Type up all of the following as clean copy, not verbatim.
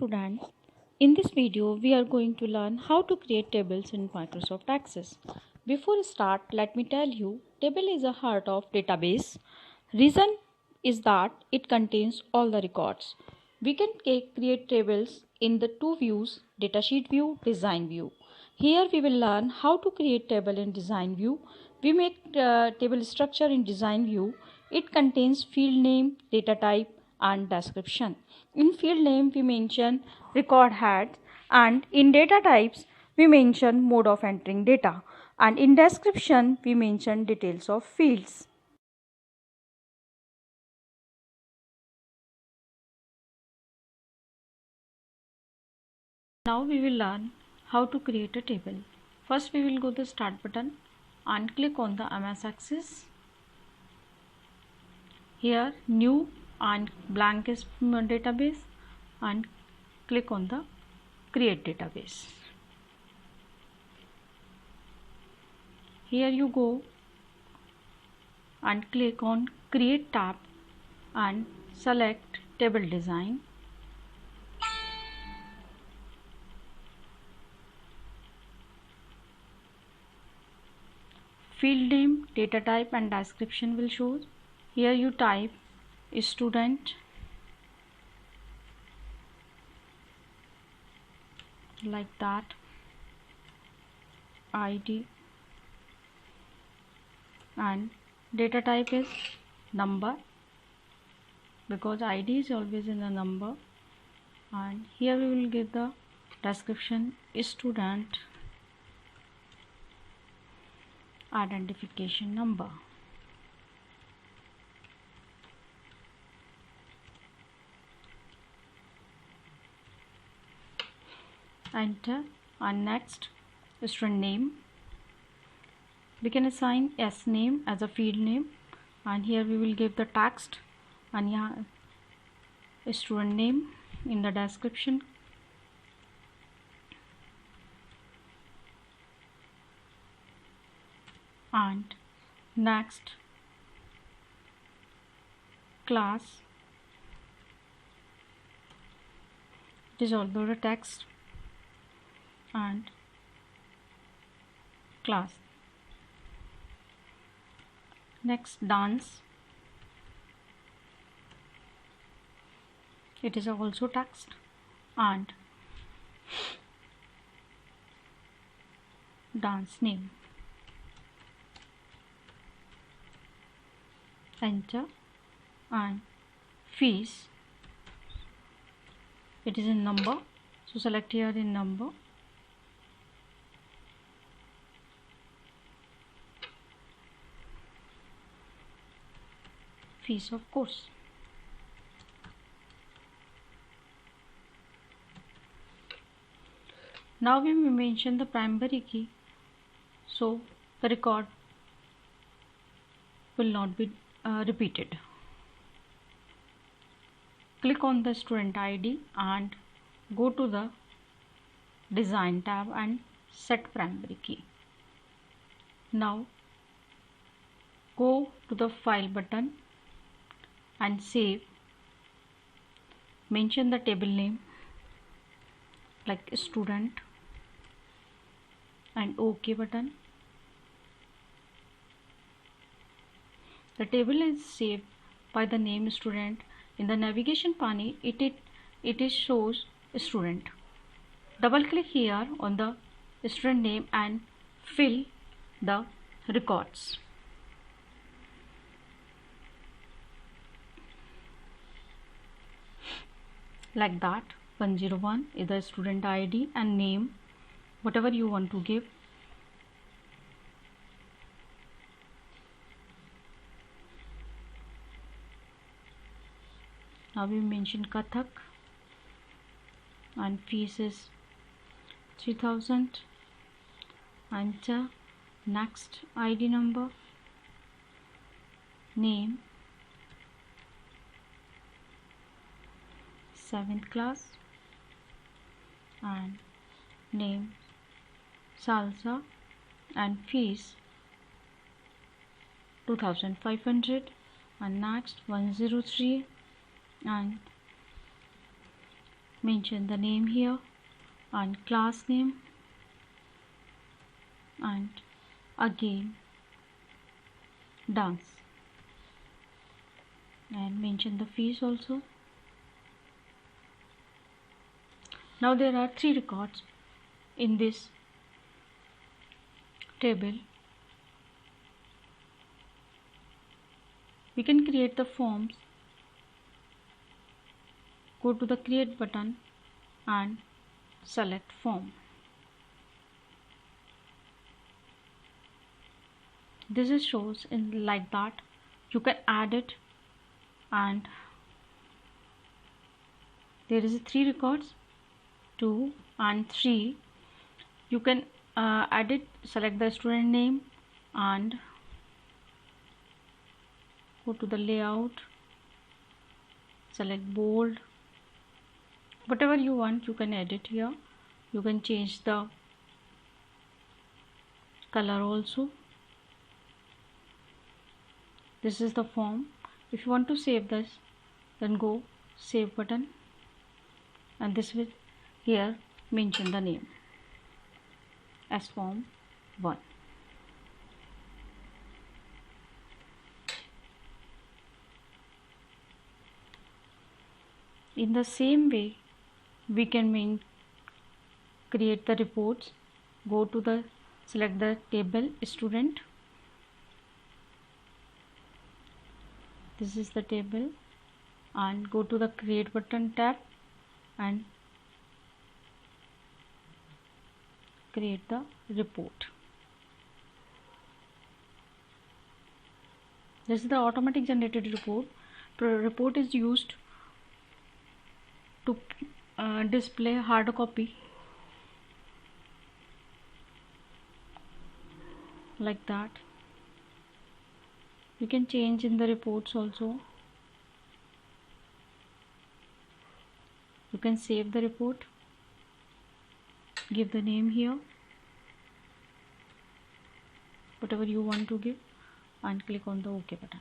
students. In this video, we are going to learn how to create tables in Microsoft Access. Before we start, let me tell you, table is the heart of database. Reason is that it contains all the records. We can create tables in the two views, datasheet view, design view. Here we will learn how to create table in design view. We make table structure in design view. It contains field name, data type, and description. In field name we mention record heads, and in data types we mention mode of entering data, and in description we mention details of fields. Now we will learn how to create a table. First we will go to the start button and click on the MS Access. Here new and blank is database, and click on the create database. Here you go and click on create tab and select table design. Field name, data type and description will show. Here you type student, like that, ID, and data type is number because ID is always in the number, and here we will give the description student identification number. Enter, and next student name. We can assign S name as a field name, and here we will give the text, and here student name in the description. And next class, it is also the text, and class. Next dance, it is also text, and dance name. Enter, and fees, it is in number, so select here in number. Fees of course. Now we will mention the primary key, so the record will not be repeated. Click on the student ID and go to the design tab and set primary key. Now go to the file button and save. Mention the table name like student and OK button. The table is saved by the name student. In the navigation pane it shows student. Double click here on the student name and fill the records. Like that, 101 is the student ID and name, whatever you want to give. Now we mention Kathak, and fees is 3000. Enter. Next ID number, name 7th class, and name salsa, and fees 2500. And next 103, and mention the name here and class name, and again dance, and mention the fees also. Now there are 3 records in this table. We can create the forms. Go to the create button and select form. This is shows in like that. You can add it, and there is 3 records, 2 and 3. You can add it, select the student name and go to the layout, select bold, whatever you want you can edit here. You can change the color also. This is the form. If you want to save this, then go save button, and this will here mention the name as form 1. In the same way, we can create the reports. Go to the select the table student. This is the table, and go to the create button tab and create the report. This is the automatic generated report. Report is used to display hard copy like that. You can change in the reports also. You can save the report, give the name here, whatever you want to give, and click on the OK button.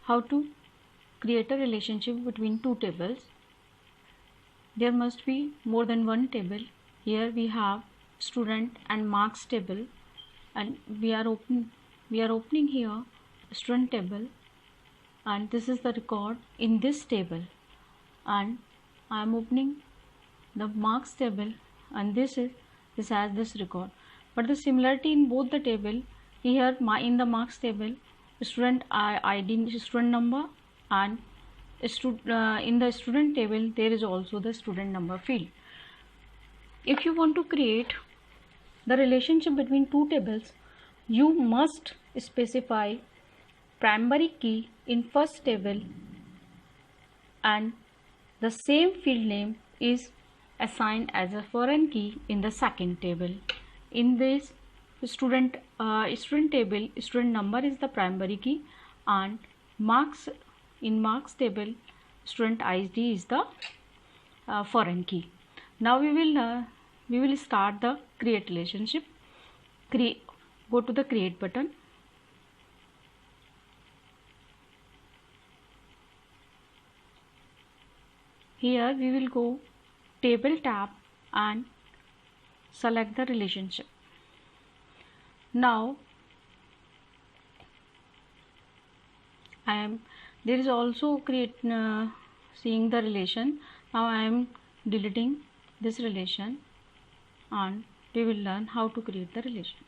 How to create a relationship between 2 tables. There must be more than one table. Here we have student and marks table, and we are opening here student table, and this is the record in this table, and I am opening the marks table, and this has this record. But the similarity in both the table, here in the marks table, student ID, student number, and in the student table there is also the student number field. If you want to create the relationship between 2 tables, you must specify primary key in first table, and the same field name is assigned as a foreign key in the second table. In this student table, student number is the primary key, and marks table, student ID is the foreign key. Now we will start the create relationship. Go to the create button. Here we will go table tab and select the relationship. Now there is also seeing the relation. Now I am deleting this relation, and we will learn how to create the relation.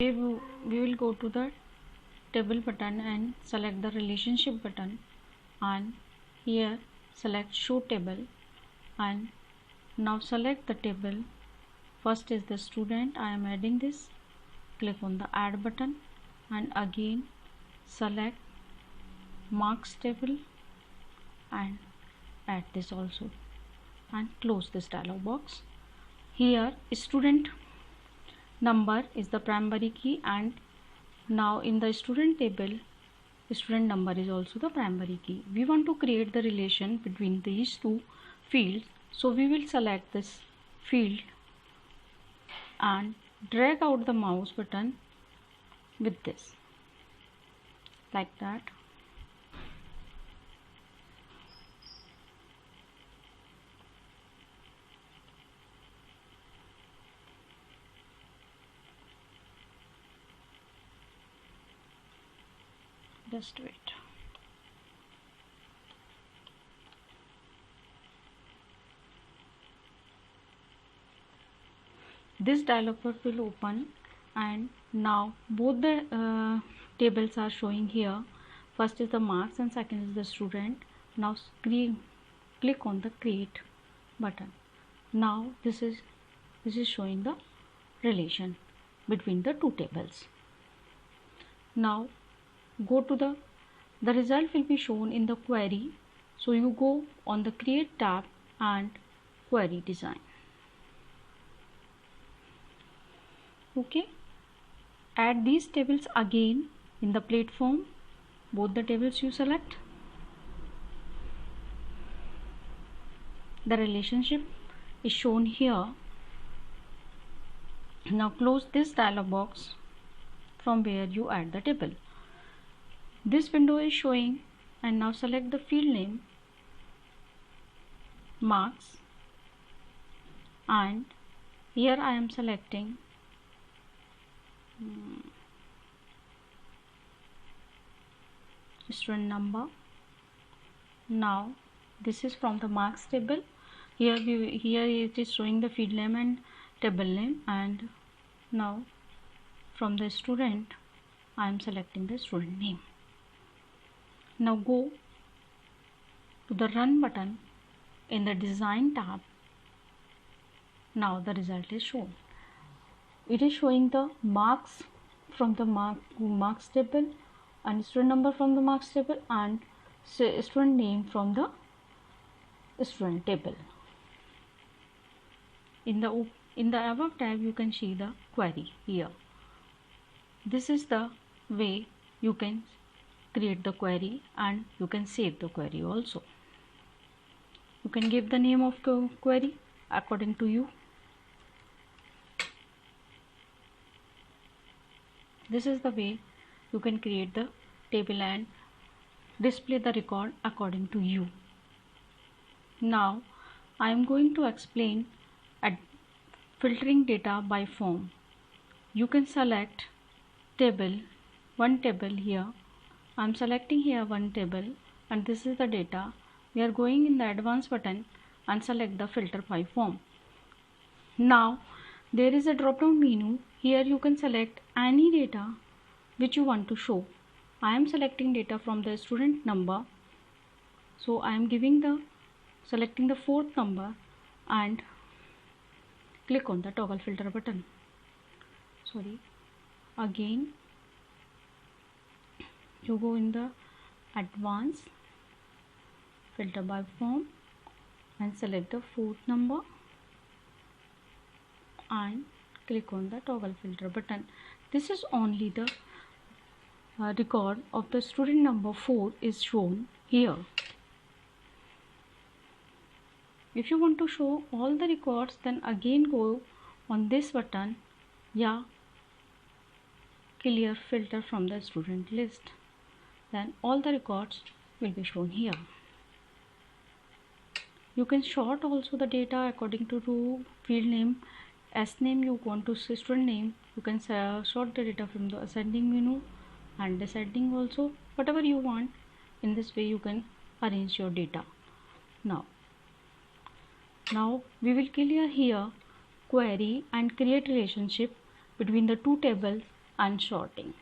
We will go to the table button and select the relationship button, and here select show table, and now select the table. First is the student. I am adding this. Click on the add button, and again select marks table and add this also, and close this dialog box. Here student number is the primary key, and now in the student table student number is also the primary key. We want to create the relation between these two fields. So we will select this field and drag out the mouse button with this, like that. Just wait. This dialog box will open, and now both the tables are showing here. First is the marks and second is the student. Now click on the create button. Now this is showing the relation between the two tables. Now go to the result will be shown in the query. So you go on the create tab and query design. Okay, add these tables again in the platform, both the tables you select. The relationship is shown here. Now close this dialog box from where you add the table. This window is showing, and now select the field name, marks, and here I am selecting student number. Now this is from the marks table. Here it is showing the field name and table name, and now from the student I am selecting the student name. Now go to the run button in the design tab. Now the result is shown. It is showing the marks from the marks table, and student number from the marks table, and student name from the student table. In the above tab you can see the query here. This is the way you can create the query, and you can save the query also. You can give the name of the query according to you. This is the way you can create the table and display the record according to you. Now I am going to explain filtering data by form. You can select one table here. I am selecting here one table, and this is the data. We are going in the advanced button and select the filter by form. Now there is a drop down menu. Here you can select any data which you want to show. I am selecting data from the student number, so I am selecting the fourth number and click on the toggle filter button. Again you go in the advanced filter by form and select the fourth number and click on the toggle filter button. This is only the record of the student number 4 is shown here. If you want to show all the records, then again go on this button, clear filter from the student list. Then all the records will be shown here. You can sort also the data according to field name, S name you want to say student name. You can sort the data from the ascending menu and descending also, whatever you want. In this way you can arrange your data. Now we will clear here query and create relationship between the two tables and sorting.